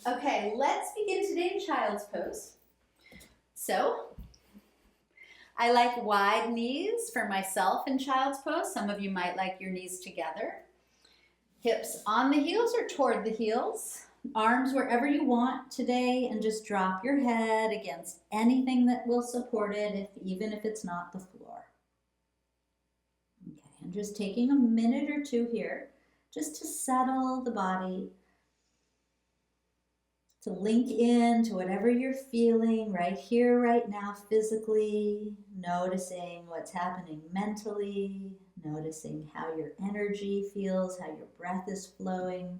Okay, let's begin today in child's pose. So, I like wide knees for myself in child's pose. Some of you might like your knees together. Hips on the heels or toward the heels. Arms wherever you want today, and just drop your head against anything that will support it, even if it's not the floor. Okay, and just taking a minute or two here just to settle the body, to link in to whatever you're feeling right here, right now, physically, noticing what's happening mentally, noticing how your energy feels, how your breath is flowing.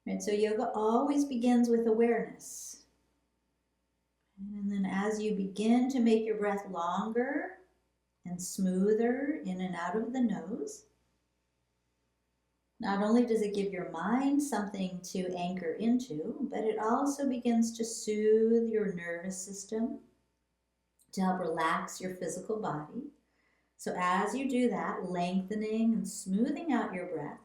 Right, so yoga always begins with awareness. And then as you begin to make your breath longer and smoother in and out of the nose, not only does it give your mind something to anchor into, but it also begins to soothe your nervous system, to help relax your physical body. So as you do that, lengthening and smoothing out your breath,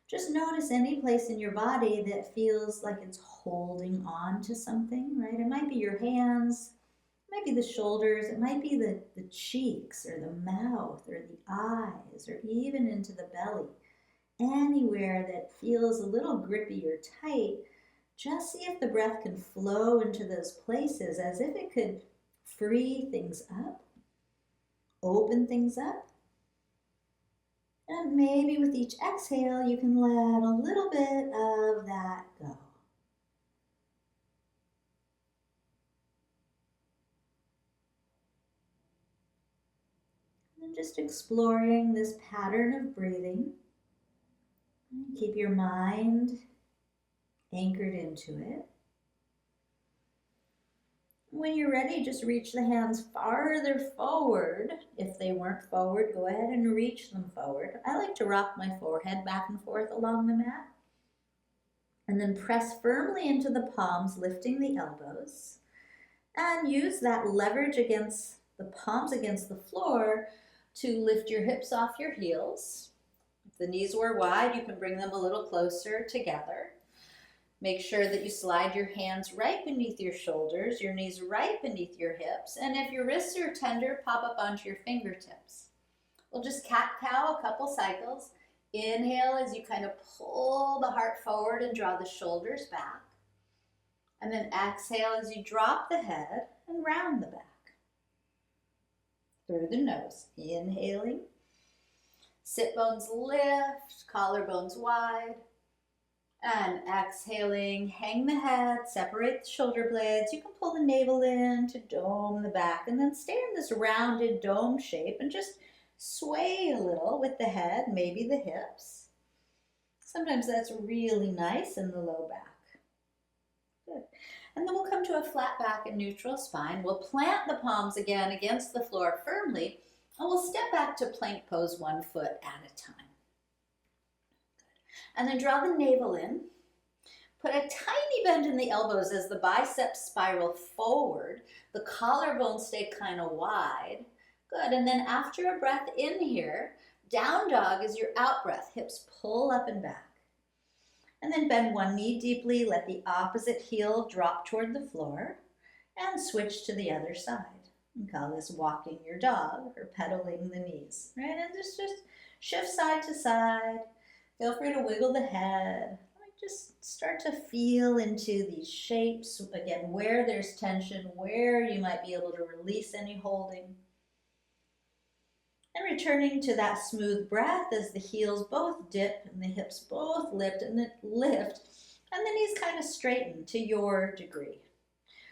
just notice any place in your body that feels like it's holding on to something, right? It might be your hands, it might be the shoulders, it might be the cheeks or the mouth or the eyes or even into the belly. Anywhere that feels a little grippy or tight, just see if the breath can flow into those places as if it could free things up, open things up. And maybe with each exhale, you can let a little bit of that go. And just exploring this pattern of breathing. Keep your mind anchored into it. When you're ready, just reach the hands farther forward. If they weren't forward, go ahead and reach them forward. I like to rock my forehead back and forth along the mat. And then press firmly into the palms, lifting the elbows. And use that leverage against the palms against the floor to lift your hips off your heels. If the knees were wide, you can bring them a little closer together. Make sure that you slide your hands right beneath your shoulders, your knees right beneath your hips, and if your wrists are tender, pop up onto your fingertips. We'll just cat-cow a couple cycles. Inhale as you kind of pull the heart forward and draw the shoulders back. And then exhale as you drop the head and round the back. Through the nose, inhaling. Sit bones lift, collarbones wide. And exhaling, hang the head, separate the shoulder blades. You can pull the navel in to dome the back and then stay in this rounded dome shape and just sway a little with the head, maybe the hips. Sometimes that's really nice in the low back. Good. And then we'll come to a flat back and neutral spine. We'll plant the palms again against the floor firmly, and we'll step back to plank pose 1 foot at a time. And then draw the navel in. Put a tiny bend in the elbows as the biceps spiral forward. The collarbones stay kind of wide. Good, and then after a breath in here, down dog is your out breath. Hips pull up and back. And then bend one knee deeply, let the opposite heel drop toward the floor, and switch to the other side. We call this walking your dog or pedaling the knees, right? And just shift side to side. Feel free to wiggle the head. Just start to feel into these shapes. Again, where there's tension, where you might be able to release any holding. And returning to that smooth breath as the heels both dip and the hips both lift, and the knees kind of straighten to your degree.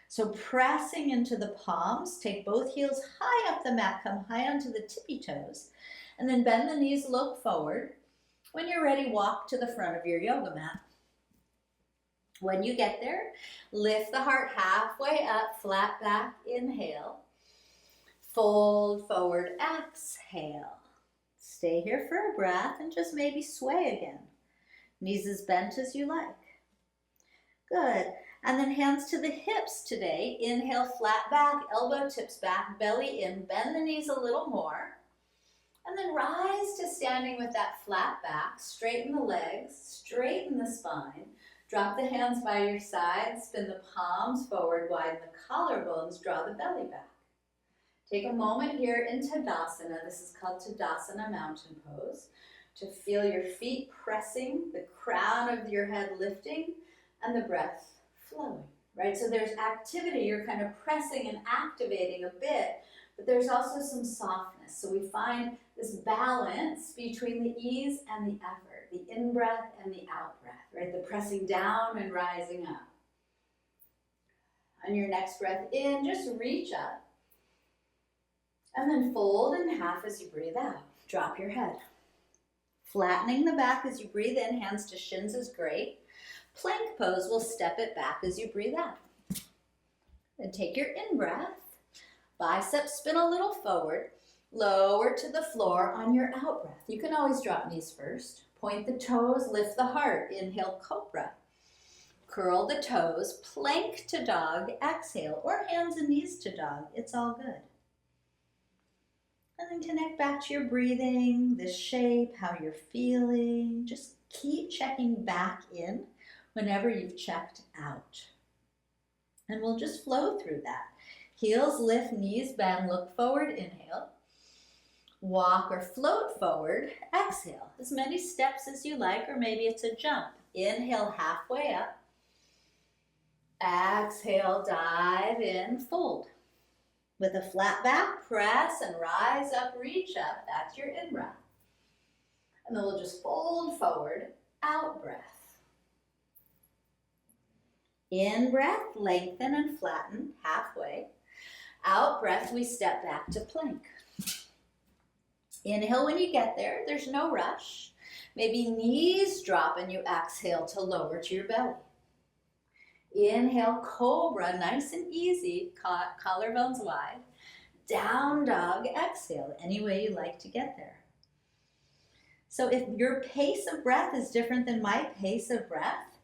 So pressing into the palms, take both heels high up the mat, come high onto the tippy toes, and then bend the knees, look forward. When you're ready, walk to the front of your yoga mat. When you get there, lift the heart halfway up, flat back, inhale. Fold forward, exhale. Stay here for a breath and just maybe sway again. Knees as bent as you like. Good. And then hands to the hips today. Inhale, flat back, elbow tips back, belly in. Bend the knees a little more. And then rise to standing with that flat back. Straighten the legs, straighten the spine. Drop the hands by your side, spin the palms forward, widen the collarbones, draw the belly back. Take a moment here in Tadasana. This is called Tadasana Mountain Pose. To feel your feet pressing, the crown of your head lifting, and the breath flowing, right? So there's activity, you're kind of pressing and activating a bit, but there's also some softness. So we find this balance between the ease and the effort, the in-breath and the out-breath, right? The pressing down and rising up. On your next breath in, just reach up, and then fold in half as you breathe out. Drop your head. Flattening the back as you breathe in, hands to shins is great. Plank pose, we'll step it back as you breathe out. Then take your in-breath, biceps spin a little forward, lower to the floor on your out-breath. You can always drop knees first. Point the toes, lift the heart. Inhale, cobra. Curl the toes, plank to dog, exhale, or hands and knees to dog. It's all good. And then connect back to your breathing, the shape, how you're feeling. Just keep checking back in whenever you've checked out. And we'll just flow through that. Heels lift, knees bend, look forward, inhale. Walk or float forward, exhale. As many steps as you like, or maybe it's a jump. Inhale, halfway up. Exhale, dive in, fold. With a flat back, press and rise up, reach up. That's your in-breath. And then we'll just fold forward, out-breath. In-breath, lengthen and flatten, halfway. Out-breath, we step back to plank. Inhale when you get there, there's no rush. Maybe knees drop and you exhale to lower to your belly. Inhale, cobra, nice and easy, collarbones wide. Down dog, exhale, any way you like to get there. So if your pace of breath is different than my pace of breath,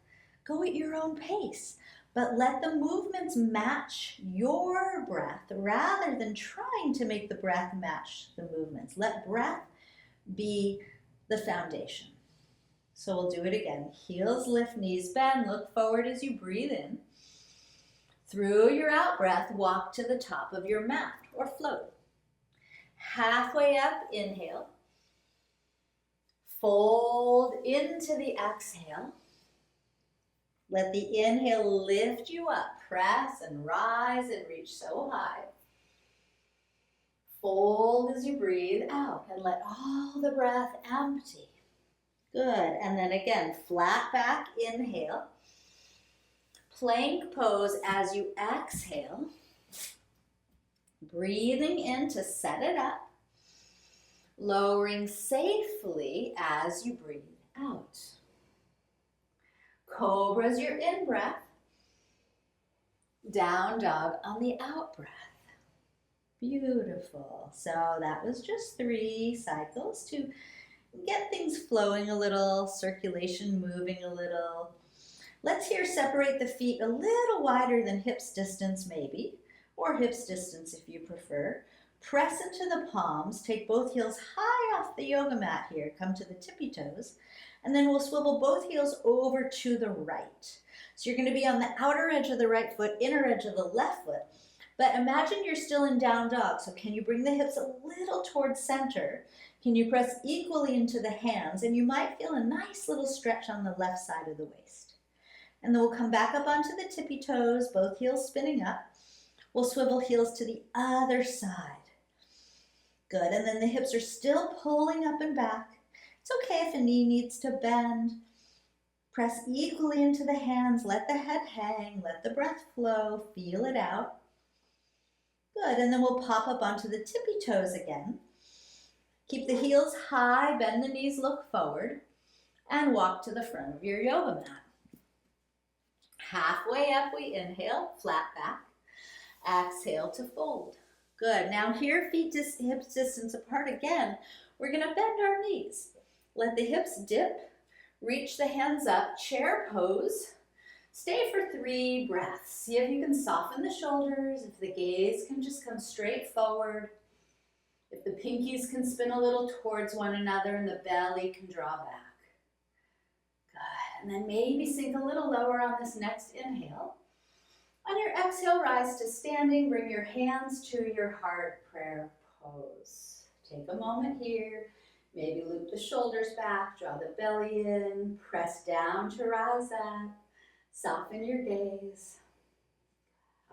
go at your own pace. But let the movements match your breath rather than trying to make the breath match the movements. Let breath be the foundation. So we'll do it again. Heels lift, knees bend, look forward as you breathe in. Through your out breath, walk to the top of your mat or float. Halfway up, inhale. Fold into the exhale. Let the inhale lift you up. Press and rise and reach so high. Fold as you breathe out and let all the breath empty. Good. And then again, flat back, inhale. Plank pose as you exhale. Breathing in to set it up. Lowering safely as you breathe out. Cobra is your in-breath. Down dog on the out-breath. Beautiful. So that was just 3 cycles to get things flowing a little, circulation moving a little. Let's here separate the feet a little wider than hips distance maybe, or hips distance if you prefer. Press into the palms, take both heels high off the yoga mat here, come to the tippy toes, and then we'll swivel both heels over to the right. So you're going to be on the outer edge of the right foot, inner edge of the left foot, but imagine you're still in down dog, so can you bring the hips a little towards center? Can you press equally into the hands? And you might feel a nice little stretch on the left side of the waist. And then we'll come back up onto the tippy toes, both heels spinning up. We'll swivel heels to the other side. Good, and then the hips are still pulling up and back. It's okay if a knee needs to bend. Press equally into the hands, let the head hang, let the breath flow, feel it out. Good, and then we'll pop up onto the tippy toes again. Keep the heels high, bend the knees, look forward, and walk to the front of your yoga mat. Halfway up, we inhale, flat back. Exhale to fold. Good. Now here, hips distance apart again. We're going to bend our knees. Let the hips dip. Reach the hands up. Chair pose. Stay for 3 breaths. See if you can soften the shoulders. If the gaze can just come straight forward. If the pinkies can spin a little towards one another and the belly can draw back. Good. And then maybe sink a little lower on this next inhale. On your exhale, rise to standing. Bring your hands to your heart prayer pose. Take a moment here. Maybe loop the shoulders back, draw the belly in, press down to rise up. Soften your gaze.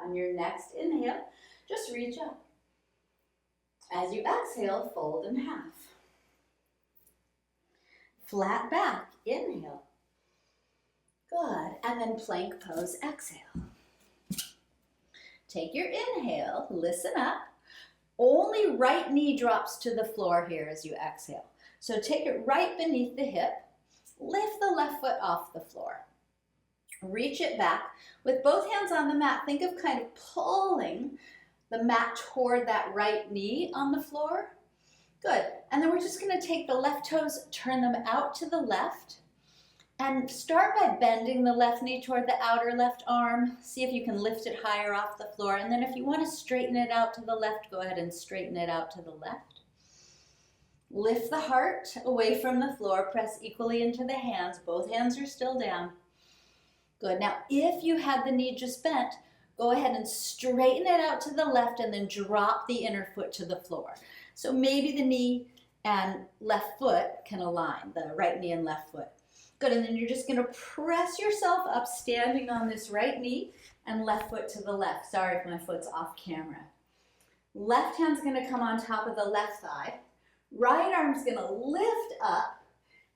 On your next inhale, just reach up. As you exhale, fold in half. Flat back, inhale. Good, and then plank pose, exhale. Take your inhale, listen up. Only right knee drops to the floor here as you exhale. So take it right beneath the hip. Lift the left foot off the floor. Reach it back. With both hands on the mat, think of kind of pulling the mat toward that right knee on the floor. Good. And then we're just going to take the left toes, turn them out to the left, and start by bending the left knee toward the outer left arm. See if you can lift it higher off the floor. And then if you want to straighten it out to the left, go ahead and straighten it out to the left. Lift the heart away from the floor. Press equally into the hands. Both hands are still down. Good. Now, if you had the knee just bent, go ahead and straighten it out to the left and then drop the inner foot to the floor. So maybe the knee and left foot can align, the right knee and left foot. Good, and then you're just gonna press yourself up, standing on this right knee and left foot to the left. Sorry if my foot's off camera. Left hand's gonna come on top of the left thigh. Right arm's gonna lift up,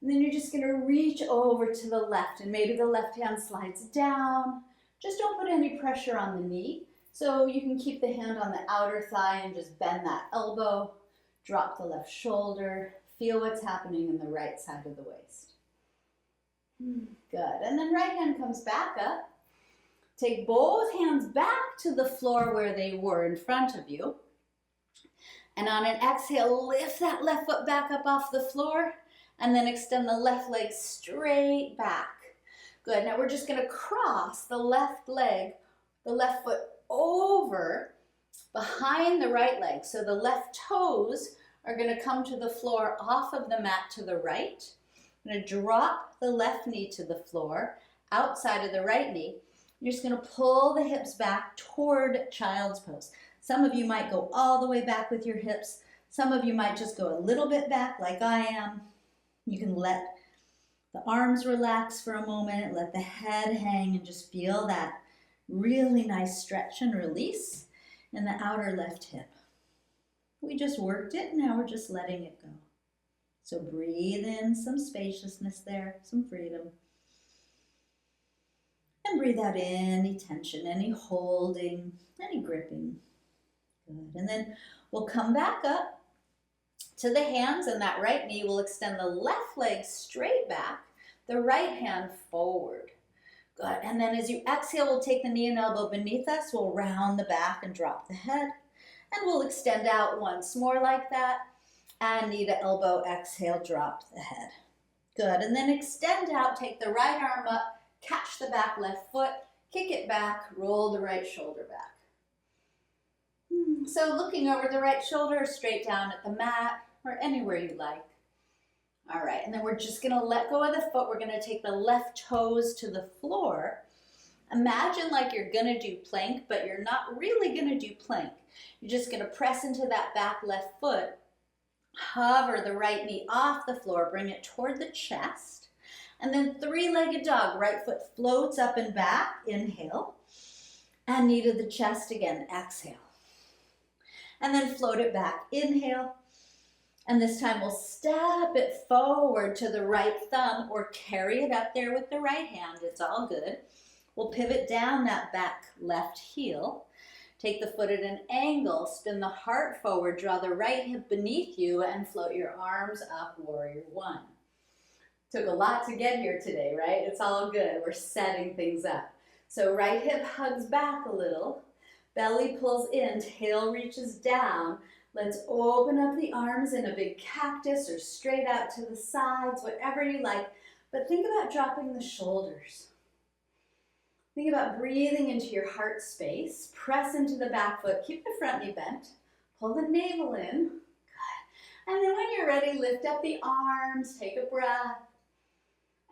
and then you're just gonna reach over to the left, and maybe the left hand slides down. Just don't put any pressure on the knee. So you can keep the hand on the outer thigh and just bend that elbow. Drop the left shoulder. Feel what's happening in the right side of the waist. Good. And then right hand comes back up. Take both hands back to the floor where they were in front of you. And on an exhale, lift that left foot back up off the floor. And then extend the left leg straight back. Good. Now we're just going to cross the left leg, the left foot over behind the right leg. So the left toes are going to come to the floor off of the mat to the right. I'm going to drop the left knee to the floor outside of the right knee. You're just going to pull the hips back toward child's pose. Some of you might go all the way back with your hips. Some of you might just go a little bit back like I am. You can let the arms relax for a moment, let the head hang, and just feel that really nice stretch and release in the outer left hip. We just worked it, now we're just letting it go. So breathe in some spaciousness there, some freedom. And breathe out any tension, any holding, any gripping. Good. And then we'll come back up to the hands, and that right knee will extend the left leg straight back, the right hand forward. Good. And then as you exhale, we'll take the knee and elbow beneath us. We'll round the back and drop the head. And we'll extend out once more like that. And knee to elbow, exhale, drop the head. Good. And then extend out, take the right arm up, catch the back left foot, kick it back, roll the right shoulder back. So looking over the right shoulder, straight down at the mat, or anywhere you like. All right, and then we're just gonna let go of the foot. We're gonna take the left toes to the floor. Imagine like you're gonna do plank, but you're not really gonna do plank. You're just gonna press into that back left foot, hover the right knee off the floor, bring it toward the chest, and then three-legged dog. Right foot floats up and back, inhale, and knee to the chest again, exhale. And then float it back, inhale. And this time we'll step it forward to the right thumb or carry it up there with the right hand. It's all good. We'll pivot down that back left heel. Take the foot at an angle, spin the heart forward, draw the right hip beneath you, and float your arms up, warrior one. Took a lot to get here today, right? It's all good. We're setting things up. So right hip hugs back a little. Belly pulls in, tail reaches down. Let's open up the arms in a big cactus or straight out to the sides, whatever you like. But think about dropping the shoulders. Think about breathing into your heart space. Press into the back foot. Keep the front knee bent. Pull the navel in. And then when you're ready, lift up the arms, take a breath,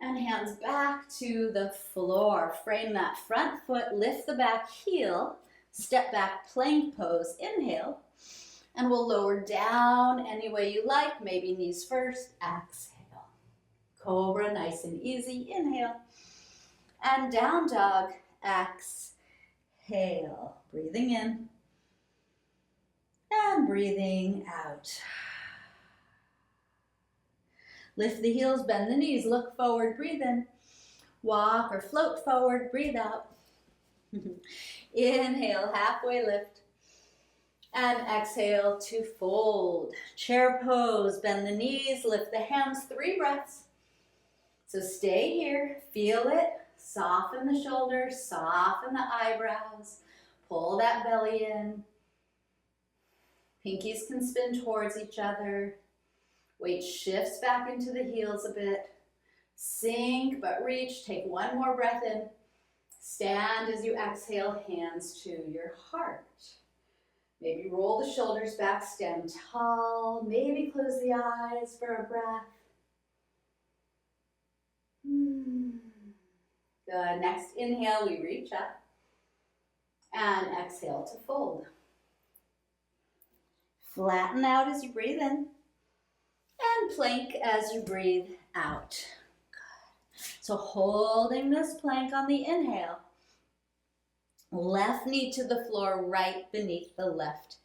and hands back to the floor. Frame that front foot, lift the back heel, step back plank pose, inhale, and we'll lower down any way you like, maybe knees first, exhale. Cobra, nice and easy, inhale. And down dog, exhale. Breathing in and breathing out. Lift the heels, bend the knees, look forward, breathe in. Walk or float forward, breathe out. Inhale, halfway lift. And exhale to fold. Chair pose, bend the knees, lift the hands, 3 breaths. So stay here, feel it, soften the shoulders, soften the eyebrows, pull that belly in. Pinkies can spin towards each other. Weight shifts back into the heels a bit. Sink but reach, take 1 more breath in. Stand as you exhale, hands to your heart. Maybe roll the shoulders back, stand tall. Maybe close the eyes for a breath. Good. Next inhale, we reach up. And exhale to fold. Flatten out as you breathe in. And plank as you breathe out. Good. So holding this plank on the inhale. Left knee to the floor, right beneath the left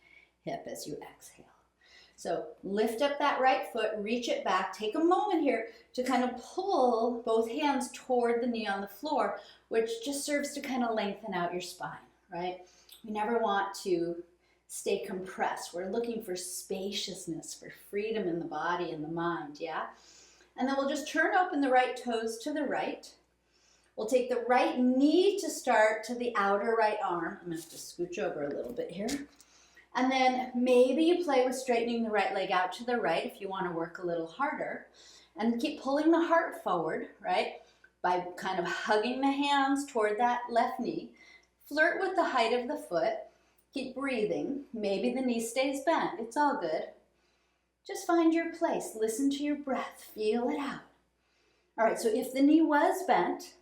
hip as you exhale. So lift up that right foot, reach it back. Take a moment here to kind of pull both hands toward the knee on the floor, which just serves to kind of lengthen out your spine, right? We never want to stay compressed. We're looking for spaciousness, for freedom in the body and the mind, yeah? And then we'll just turn open the right toes to the right. We'll take the right knee to start to the outer right arm. I'm going to have to scooch over a little bit here. And then maybe you play with straightening the right leg out to the right if you want to work a little harder. And keep pulling the heart forward, right? By kind of hugging the hands toward that left knee. Flirt with the height of the foot. Keep breathing. Maybe the knee stays bent. It's all good. Just find your place. Listen to your breath. Feel it out. All right, so if the knee was bent,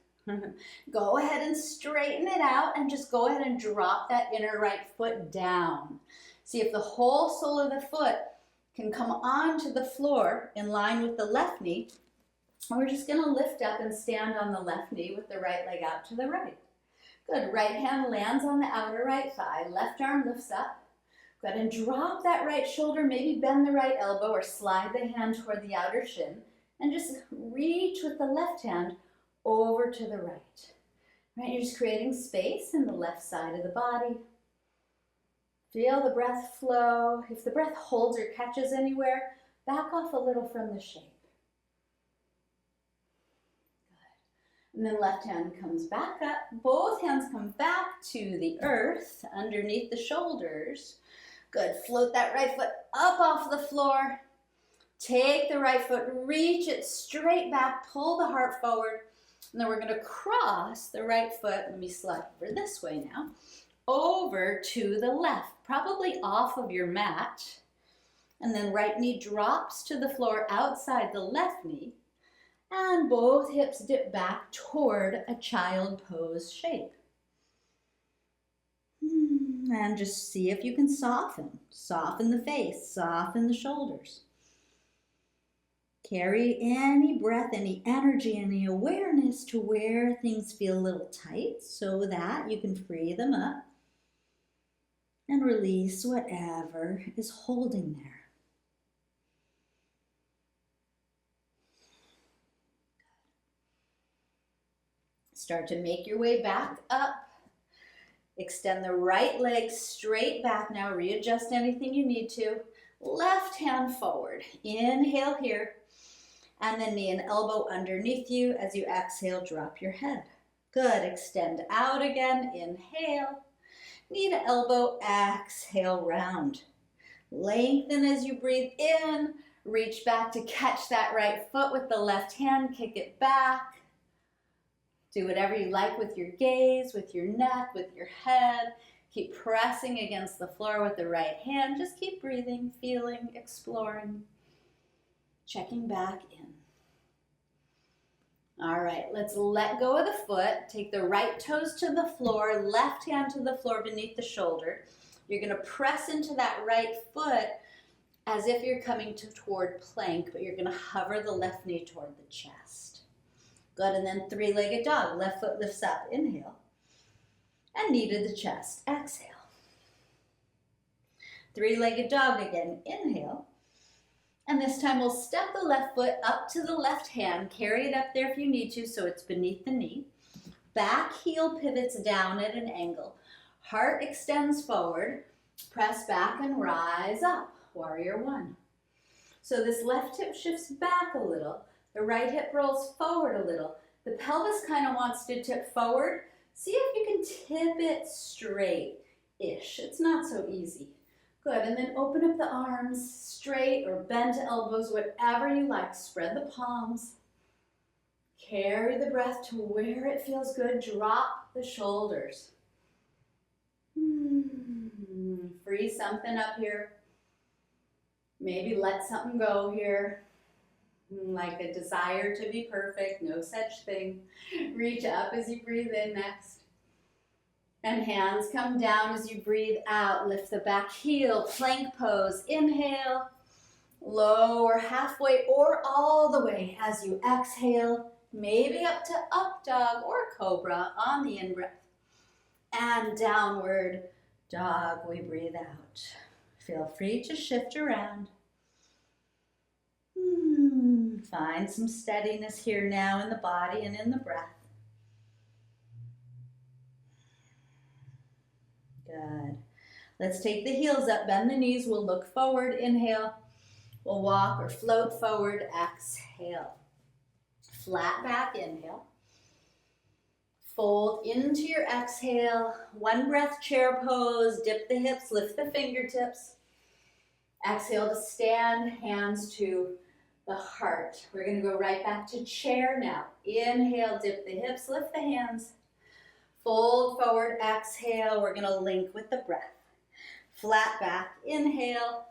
go ahead and straighten it out and just go ahead and drop that inner right foot down. See if the whole sole of the foot can come onto the floor in line with the left knee. And we're just going to lift up and stand on the left knee with the right leg out to the right. Good. Right hand lands on the outer right thigh. Left arm lifts up. Go ahead and drop that right shoulder. Maybe bend the right elbow or slide the hand toward the outer shin. And just reach with the left hand over to the right. Right, you're just creating space in the left side of the body. Feel the breath flow. If the breath holds or catches anywhere, back off a little from the shape. Good. And then left hand comes back up. Both hands come back to the earth underneath the shoulders. Good. Float that right foot up off the floor. Take the right foot, reach it straight back, pull the heart forward. And then we're going to cross the right foot. Let me slide over this way now. Over to the left, probably off of your mat. And then right knee drops to the floor outside the left knee. And both hips dip back toward a child pose shape. And just see if you can soften. Soften the face, soften the shoulders. Carry any breath, any energy, any awareness to where things feel a little tight so that you can free them up and release whatever is holding there. Start to make your way back up. Extend the right leg straight back now. Readjust anything you need to. Left hand forward. Inhale here. And then knee and elbow underneath you. As you exhale, drop your head. Good. Extend out again. Inhale. Knee to elbow. Exhale, round. Lengthen as you breathe in. Reach back to catch that right foot with the left hand. Kick it back. Do whatever you like with your gaze, with your neck, with your head. Keep pressing against the floor with the right hand. Just keep breathing, feeling, exploring. Checking back in. All right, let's let go of the foot. Take the right toes to the floor, left hand to the floor beneath the shoulder. You're going to press into that right foot as if you're coming toward plank, but you're going to hover the left knee toward the chest. Good, and then three-legged dog. Left foot lifts up, inhale. And knee to the chest, exhale. Three-legged dog again, inhale. And this time we'll step the left foot up to the left hand. Carry it up there if you need to so it's beneath the knee. Back heel pivots down at an angle. Heart extends forward. Press back and rise up. Warrior one. So this left hip shifts back a little. The right hip rolls forward a little. The pelvis kind of wants to tip forward. See if you can tip it straight-ish. It's not so easy. Good, and then open up the arms straight or bend to elbows, whatever you like. Spread the palms. Carry the breath to where it feels good. Drop the shoulders. Free something up here. Maybe let something go here. Like a desire to be perfect, no such thing. Reach up as you breathe in next. And hands come down as you breathe out. Lift the back heel, plank pose. Inhale, lower halfway or all the way as you exhale. Maybe up to up dog or cobra on the in-breath. And downward dog, we breathe out. Feel free to shift around. Find some steadiness here now in the body and in the breath. Good. Let's take the heels up, bend the knees. We'll look forward, inhale. We'll walk or float forward, exhale. Flat back, inhale. Fold into your exhale. One breath, chair pose. Dip the hips, lift the fingertips. Exhale to stand, hands to the heart. We're going to go right back to chair now. Inhale, dip the hips, lift the hands. Fold forward, exhale. We're going to link with the breath. Flat back, inhale.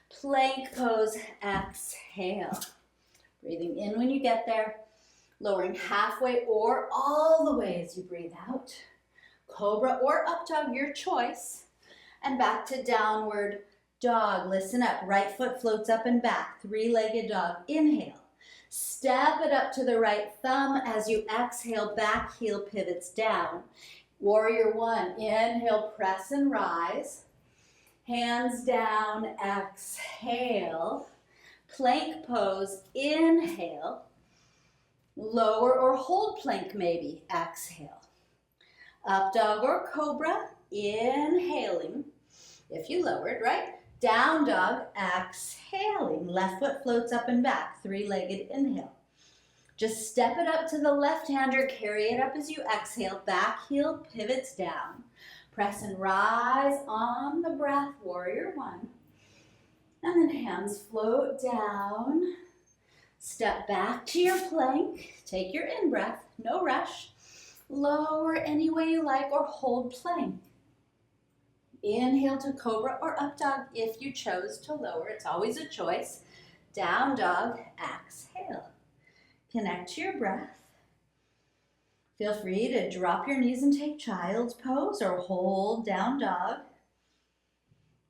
Plank pose, exhale. Breathing in when you get there. Lowering halfway or all the way as you breathe out. Cobra or up dog, your choice. And back to downward dog. Listen up. Right foot floats up and back. Three-legged dog. Inhale. Step it up to the right thumb as you exhale. Back heel pivots down. Warrior one. Inhale, press and rise. Hands down. Exhale. Plank pose. Inhale. Lower or hold plank maybe. Exhale. Up dog or cobra. Inhaling. If you lowered, right? Down dog, exhaling. Left foot floats up and back. Three-legged inhale. Just step it up to the left-hander. Carry it up as you exhale. Back heel pivots down. Press and rise on the breath. Warrior one. And then hands float down. Step back to your plank. Take your in-breath. No rush. Lower any way you like or hold plank. Inhale to cobra or up dog if you chose to lower. It's always a choice. Down dog, exhale. Connect to your breath. Feel free to drop your knees and take child's pose or hold down dog.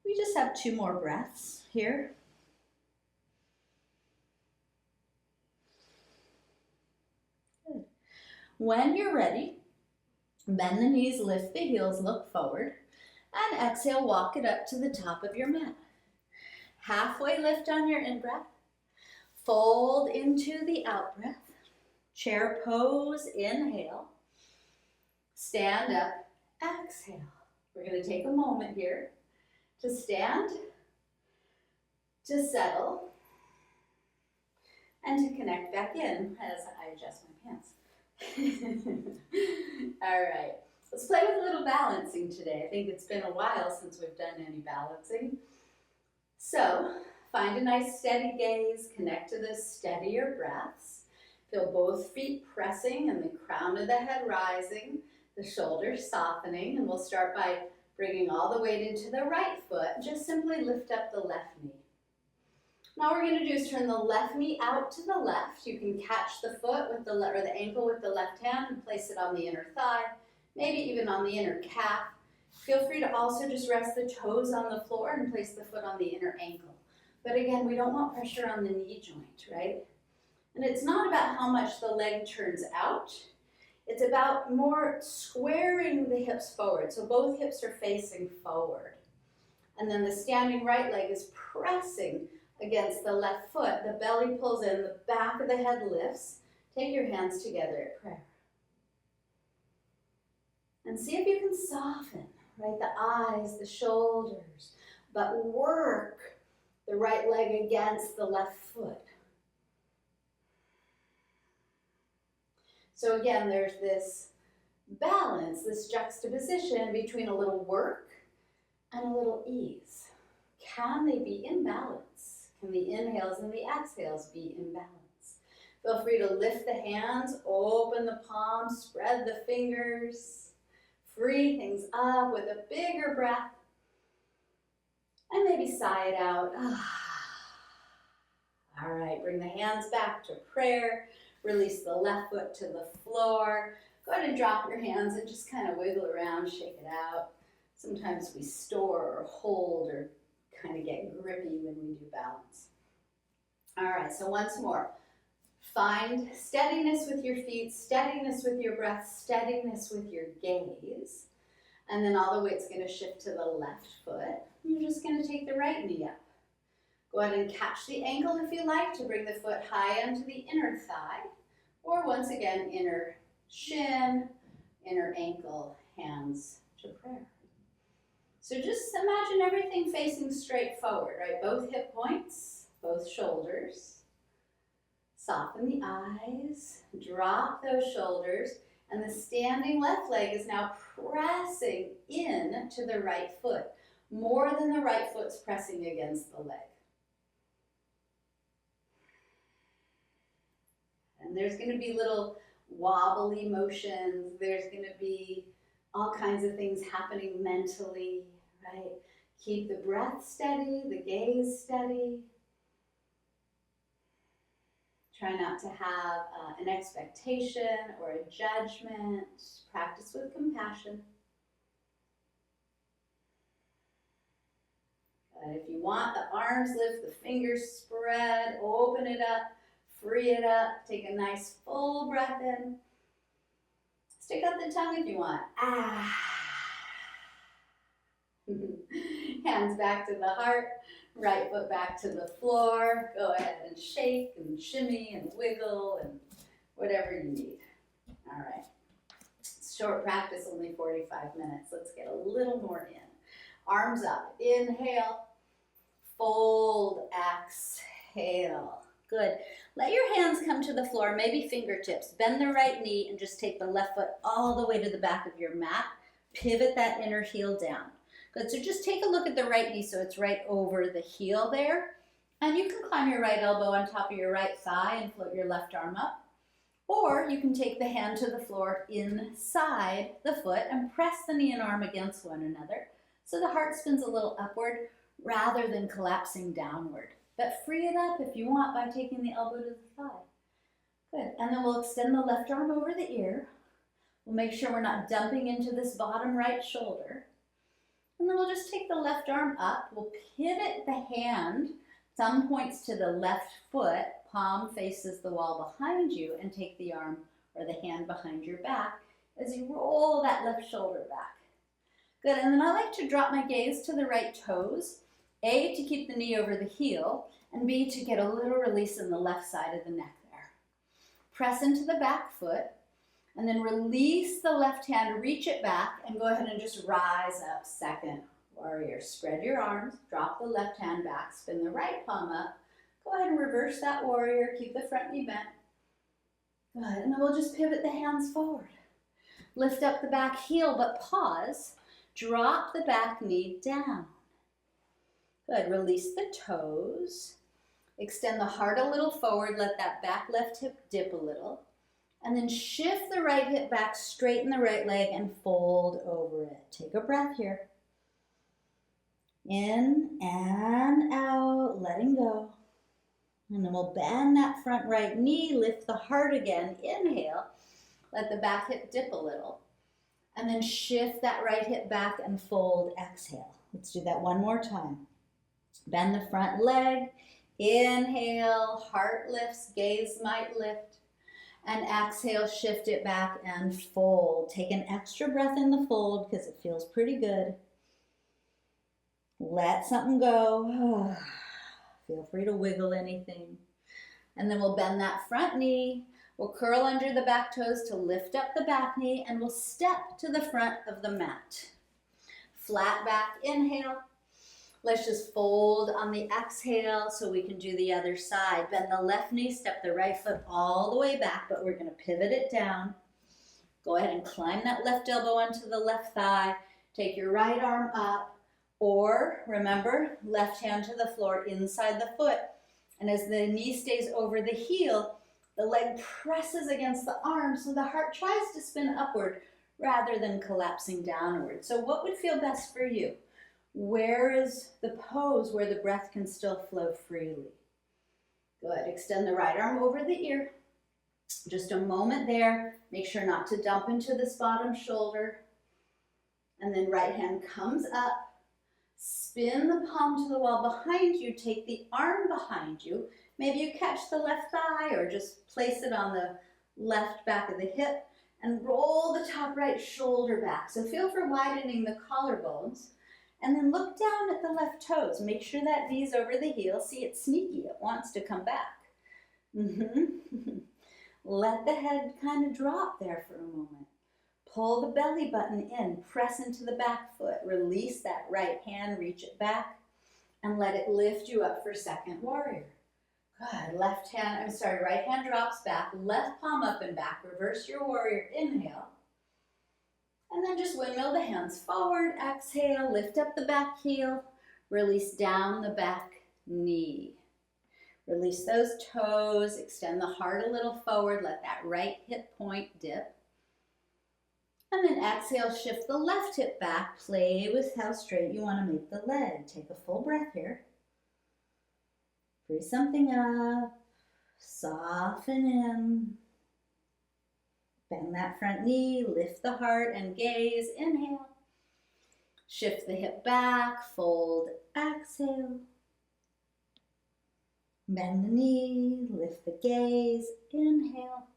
We just have 2 more breaths here. Good. When you're ready, bend the knees, lift the heels, look forward. And exhale, walk it up to the top of your mat. Halfway lift on your in-breath. Fold into the out-breath. Chair pose, inhale. Stand up, exhale. We're going to take a moment here to stand, to settle, and to connect back in as I adjust my pants. All right. Let's play with a little balancing today. I think it's been a while since we've done any balancing. So, find a nice steady gaze, connect to the steadier breaths. Feel both feet pressing and the crown of the head rising, the shoulders softening, and we'll start by bringing all the weight into the right foot. Just simply lift up the left knee. Now what we're going to do is turn the left knee out to the left. You can catch the foot with the or the ankle with the left hand and place it on the inner thigh, maybe even on the inner calf. Feel free to also just rest the toes on the floor and place the foot on the inner ankle. But again, we don't want pressure on the knee joint, right? And it's not about how much the leg turns out. It's about more squaring the hips forward. So both hips are facing forward. And then the standing right leg is pressing against the left foot. The belly pulls in, the back of the head lifts. Take your hands together at prayer. And see if you can soften, right? The eyes, the shoulders, but work the right leg against the left foot. So again, there's this balance, this juxtaposition between a little work and a little ease. Can they be in balance? Can the inhales and the exhales be in balance? Feel free to lift the hands, open the palms, spread the fingers, free things up with a bigger breath, and maybe sigh it out. All right, bring the hands back to prayer. Release the left foot to the floor. Go ahead and drop your hands and just kind of wiggle around, shake it out. Sometimes we store or hold or kind of get grippy when we do balance. All right, so once more. Find steadiness with your feet, steadiness with your breath, steadiness with your gaze. And then all the weight's going to shift to the left foot. You're just going to take the right knee up. Go ahead and catch the ankle if you like to bring the foot high onto the inner thigh. Or once again, inner shin, inner ankle, hands to prayer. So just imagine everything facing straight forward, right? Both hip points, both shoulders. Soften the eyes, drop those shoulders, and the standing left leg is now pressing in to the right foot, more than the right foot's pressing against the leg. And there's going to be little wobbly motions. There's going to be all kinds of things happening mentally, right? Keep the breath steady, the gaze steady. Try not to have an expectation or a judgment. Practice with compassion. If you want, the arms lift, the fingers spread, open it up, free it up. Take a nice full breath in. Stick out the tongue if you want. Hands back to the heart. Right foot back to the floor. Go ahead and shake and shimmy and wiggle and whatever you need. All right. Short practice, only 45 minutes. Let's get a little more in. Arms up. Inhale. Fold. Exhale. Good. Let your hands come to the floor, maybe fingertips. Bend the right knee and just take the left foot all the way to the back of your mat. Pivot that inner heel down. Good, so just take a look at the right knee so it's right over the heel there. And you can climb your right elbow on top of your right thigh and float your left arm up. Or you can take the hand to the floor inside the foot and press the knee and arm against one another so the heart spins a little upward rather than collapsing downward. But free it up if you want by taking the elbow to the thigh. Good, and then we'll extend the left arm over the ear. We'll make sure we're not dumping into this bottom right shoulder. And then we'll just take the left arm up. We'll pivot the hand. Thumb points to the left foot. Palm faces the wall behind you and take the arm or the hand behind your back as you roll that left shoulder back. Good, and then I like to drop my gaze to the right toes. A, to keep the knee over the heel, and B, to get a little release in the left side of the neck there. Press into the back foot. And then release the left hand, reach it back, and go ahead and just rise up, second warrior. Spread your arms, drop the left hand back, spin the right palm up. Go ahead and reverse that warrior, keep the front knee bent. Good, and then we'll just pivot the hands forward. Lift up the back heel, but pause. Drop the back knee down. Good, release the toes. Extend the heart a little forward, let that back left hip dip a little. And then shift the right hip back, straighten the right leg, and fold over it. Take a breath here. In and out, letting go. And then we'll bend that front right knee, lift the heart again. Inhale, let the back hip dip a little. And then shift that right hip back and fold, exhale. Let's do that one more time. Bend the front leg, inhale, heart lifts, gaze might lift. And exhale, shift it back and fold. Take an extra breath in the fold because it feels pretty good. Let something go. Feel free to wiggle anything. And then we'll bend that front knee. We'll curl under the back toes to lift up the back knee, and we'll step to the front of the mat. Flat back, inhale. Let's just fold on the exhale so we can do the other side. Bend the left knee, step the right foot all the way back, but we're going to pivot it down. Go ahead and climb that left elbow onto the left thigh. Take your right arm up. Or, remember, left hand to the floor inside the foot. And as the knee stays over the heel, the leg presses against the arm so the heart tries to spin upward rather than collapsing downward. So what would feel best for you? Where is the pose where the breath can still flow freely? Go ahead, extend the right arm over the ear. Just a moment there. Make sure not to dump into this bottom shoulder. And then right hand comes up. Spin the palm to the wall behind you. Take the arm behind you. Maybe you catch the left thigh or just place it on the left back of the hip and roll the top right shoulder back. So feel for widening the collarbones. And then look down at the left toes. Make sure that knee's over the heel. See, it's sneaky. It wants to come back. Let the head kind of drop there for a moment. Pull the belly button in, press into the back foot, release that right hand, reach it back, and let it lift you up for second warrior. Good, right hand drops back, left palm up and back, reverse your warrior, inhale. And then just windmill the hands forward, exhale, lift up the back heel, release down the back knee. Release those toes, extend the heart a little forward, let that right hip point dip. And then exhale, shift the left hip back, play with how straight you want to make the leg. Take a full breath here. Free something up, soften in. Bend that front knee, lift the heart and gaze, inhale. Shift the hip back, fold, exhale. Bend the knee, lift the gaze, inhale.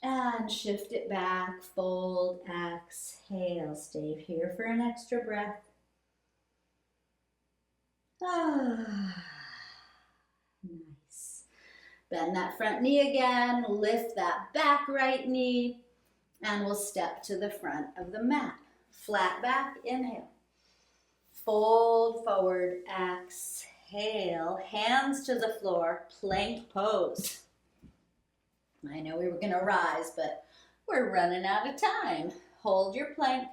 And shift it back, fold, exhale. Stay here for an extra breath. Nice. Bend that front knee again, lift that back right knee, and we'll step to the front of the mat. Flat back, inhale. Fold forward, exhale. Hands to the floor, plank pose. I know we were going to rise, but we're running out of time. Hold your plank.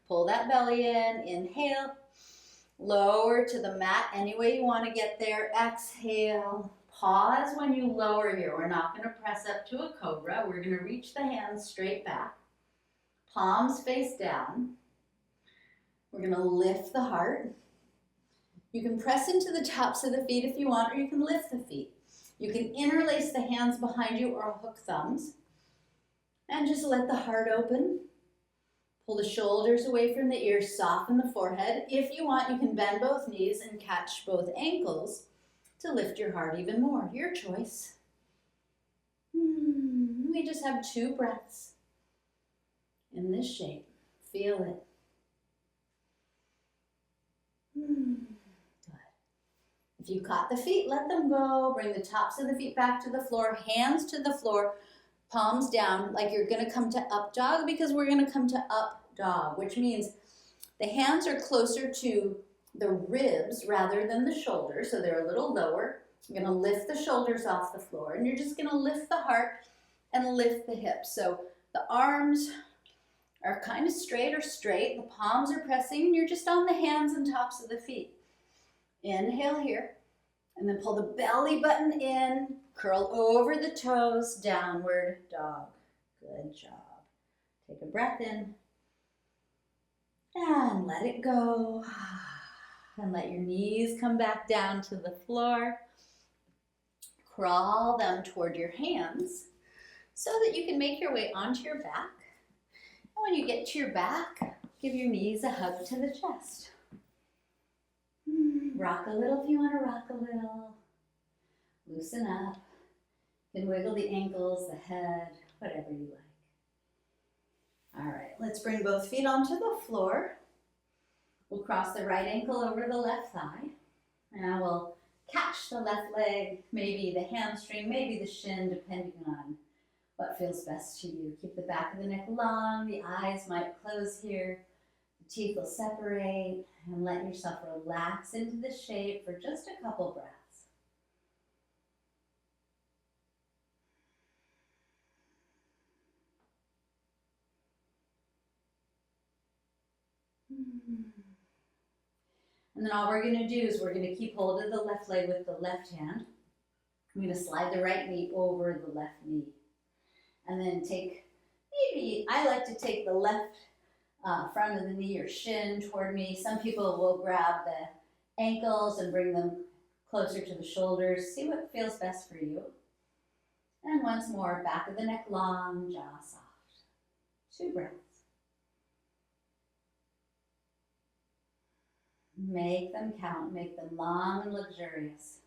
Pull that belly in. Inhale. Lower to the mat any way you want to get there. Exhale. Pause when you lower here. We're not going to press up to a cobra. We're going to reach the hands straight back. Palms face down. We're going to lift the heart. You can press into the tops of the feet if you want, or you can lift the feet. You can interlace the hands behind you or hook thumbs. And just let the heart open. Pull the shoulders away from the ears, soften the forehead. If you want, you can bend both knees and catch both ankles to lift your heart even more. Your choice. We just have 2 breaths in this shape. Feel it. If you caught the feet, let them go. Bring the tops of the feet back to the floor, hands to the floor, palms down like you're going to come to up dog, because we're going to come to up dog, which means the hands are closer to the ribs rather than the shoulders, so they're a little lower. You're going to lift the shoulders off the floor, and you're just going to lift the heart and lift the hips. So the arms are kind of straight or straight. The palms are pressing, and you're just on the hands and tops of the feet. Inhale here, and then pull the belly button in, curl over the toes, downward dog. Good job. Take a breath in, and let it go. And let your knees come back down to the floor. crawl them toward your hands so that you can make your way onto your back. And when you get to your back, give your knees a hug to the chest. Rock a little if you want to rock a little. Loosen up. You can wiggle the ankles, the head, whatever you like. All right, let's bring both feet onto the floor. We'll cross the right ankle over the left thigh. Now we'll catch the left leg, maybe the hamstring, maybe the shin, depending on what feels best to you. Keep the back of the neck long, the eyes might close here, the teeth will separate, and let yourself relax into the shape for just a couple breaths. And then all we're going to do is we're going to keep hold of the left leg with the left hand. I'm going to slide the right knee over the left knee. And then take, maybe, I like to take the left front of the knee or shin toward me. Some people will grab the ankles and bring them closer to the shoulders. See what feels best for you. And once more, back of the neck long, jaw soft. 2 breaths. Make them count, make them long and luxurious.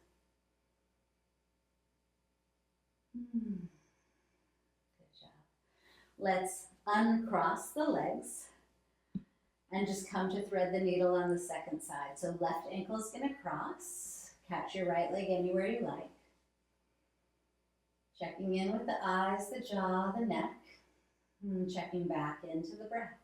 Good job. Let's uncross the legs and just come to thread the needle on the second side. So left ankle is going to cross. Catch your right leg anywhere you like. Checking in with the eyes, the jaw, the neck, and checking back into the breath.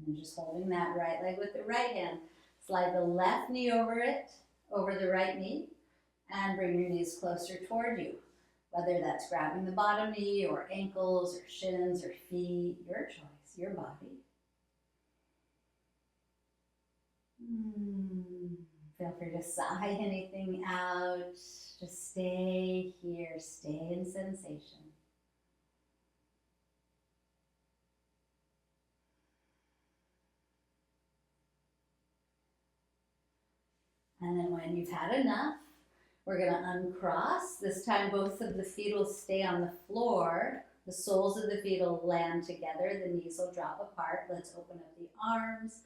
And just holding that right leg with the right hand. Slide the left knee over it, over the right knee, and bring your knees closer toward you. Whether that's grabbing the bottom knee or ankles or shins or feet, your choice, your body. Feel free to sigh anything out. Just stay here, stay in sensation. And then when you've had enough, we're going to uncross. This time both of the feet will stay on the floor. The soles of the feet will land together. The knees will drop apart. Let's open up the arms.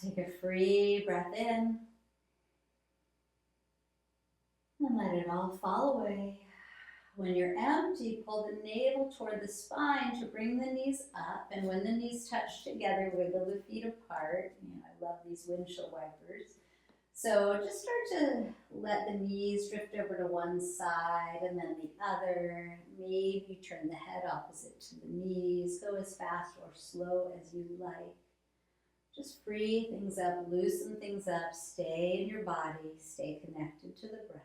Take a free breath in. And let it all fall away. When you're empty, pull the navel toward the spine to bring the knees up. And when the knees touch together, wiggle the feet apart. I love these windshield wipers. So just start to let the knees drift over to one side and then the other. Maybe turn the head opposite to the knees. Go as fast or slow as you like. Just free things up, loosen things up. Stay in your body. Stay connected to the breath.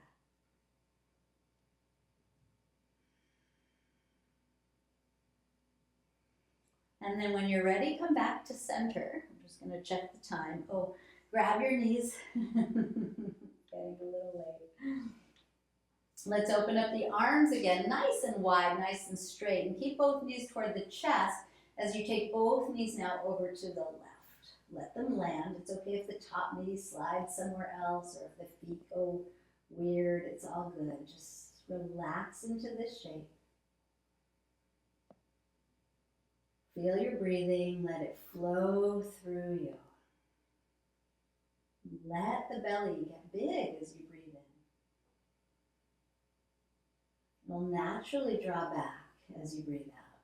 And then when you're ready, come back to center. I'm just going to check the time. Oh, grab your knees. Getting a little late. Let's open up the arms again, nice and wide, nice and straight. And keep both knees toward the chest as you take both knees now over to the left. Let them land. It's okay if the top knee slides somewhere else or if the feet go weird. It's all good. Just relax into this shape. Feel your breathing, let it flow through you. Let the belly get big as you breathe in. It'll naturally draw back as you breathe out.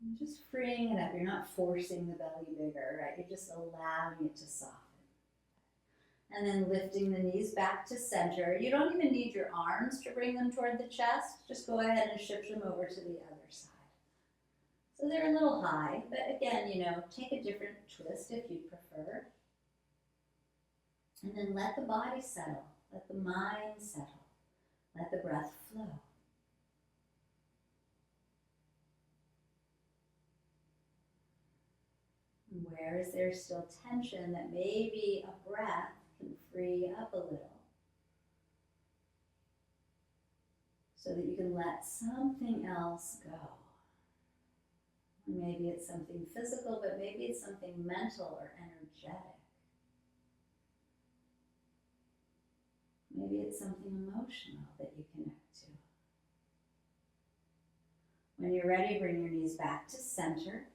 And just freeing it up. You're not forcing the belly bigger, right? You're just allowing it to soften. And then lifting the knees back to center. You don't even need your arms to bring them toward the chest. Just go ahead and shift them over to the other side. So they're a little high, but again, take a different twist if you prefer. And then let the body settle. Let the mind settle. Let the breath flow. Where is there still tension that maybe a breath can free up a little so that you can let something else go? Maybe it's something physical, but maybe it's something mental or energetic. Maybe it's something emotional that you connect to. When you're ready, bring your knees back to center.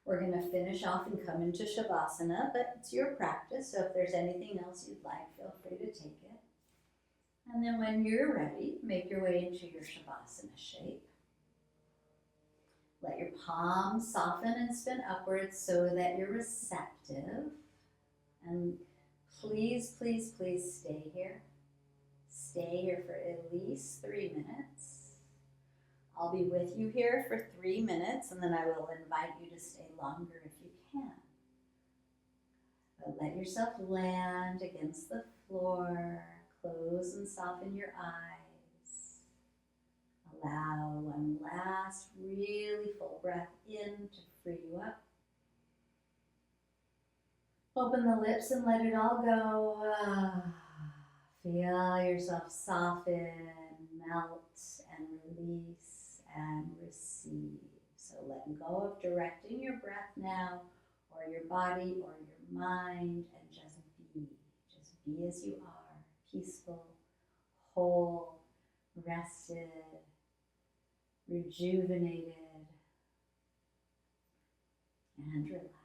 We're going to finish off and come into Shavasana, but it's your practice, so if there's anything else you'd like, feel free to take it. And then when you're ready, make your way into your Shavasana shape. Let your palms soften and spin upwards so that you're receptive. And please, please, please stay here. Stay here for at least 3 minutes. I'll be with you here for 3 minutes, and then I will invite you to stay longer if you can. But let yourself land against the floor. Close and soften your eyes. Allow one last really full breath in to free you up. Open the lips and let it all go. Feel yourself soften, melt, and release and receive. So let go of directing your breath now, or your body, or your mind, and just be. Just be as you are, peaceful, whole, rested, rejuvenated, and relaxed.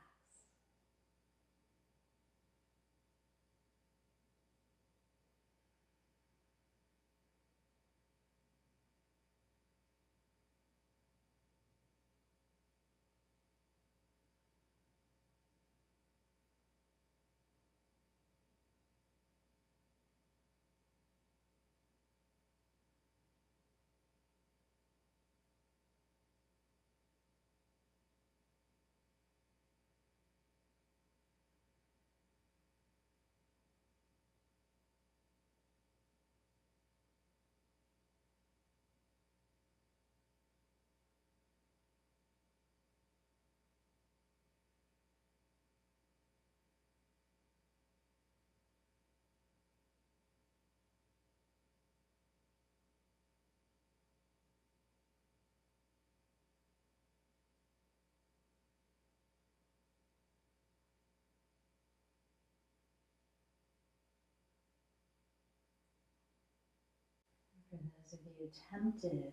For those of you tempted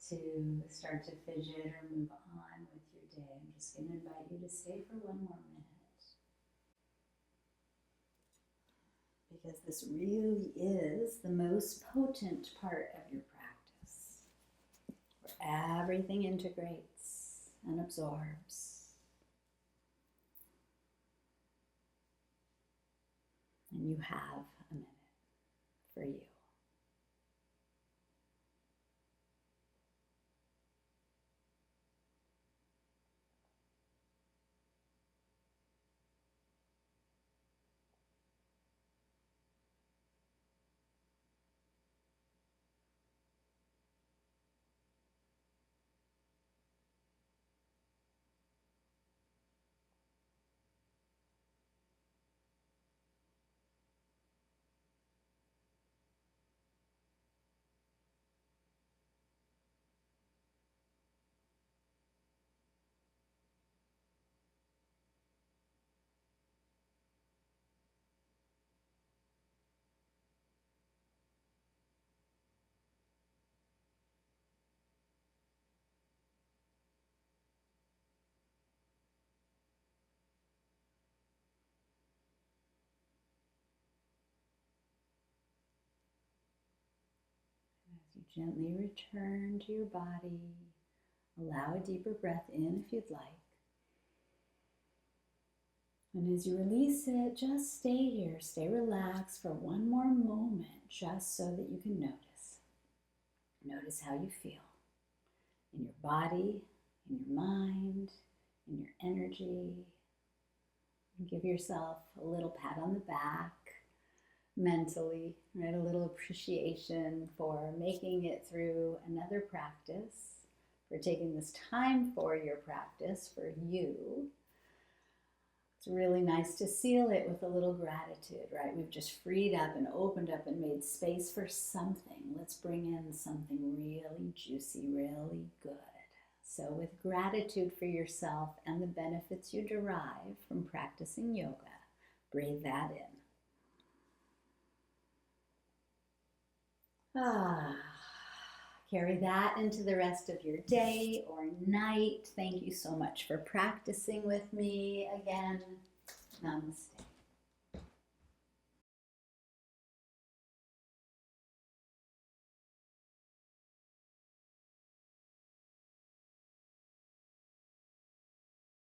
to start to fidget or move on with your day, I'm just going to invite you to stay for 1 more minute. Because this really is the most potent part of your practice, where everything integrates and absorbs. And you have a minute for you. As you gently return to your body, allow a deeper breath in if you'd like. And as you release it, just stay here, stay relaxed for 1 more moment, just so that you can notice. Notice how you feel in your body, in your mind, in your energy. And give yourself a little pat on the back mentally, right? A little appreciation for making it through another practice, for taking this time for your practice, for you. It's It's really nice to seal it with a little gratitude, right? We've just freed up and opened up and made space for something. Let's bring in something really juicy, really good. So with gratitude for yourself and the benefits you derive from practicing yoga, breathe that in. Carry that into the rest of your day or night. Thank you so much for practicing with me again. Namaste.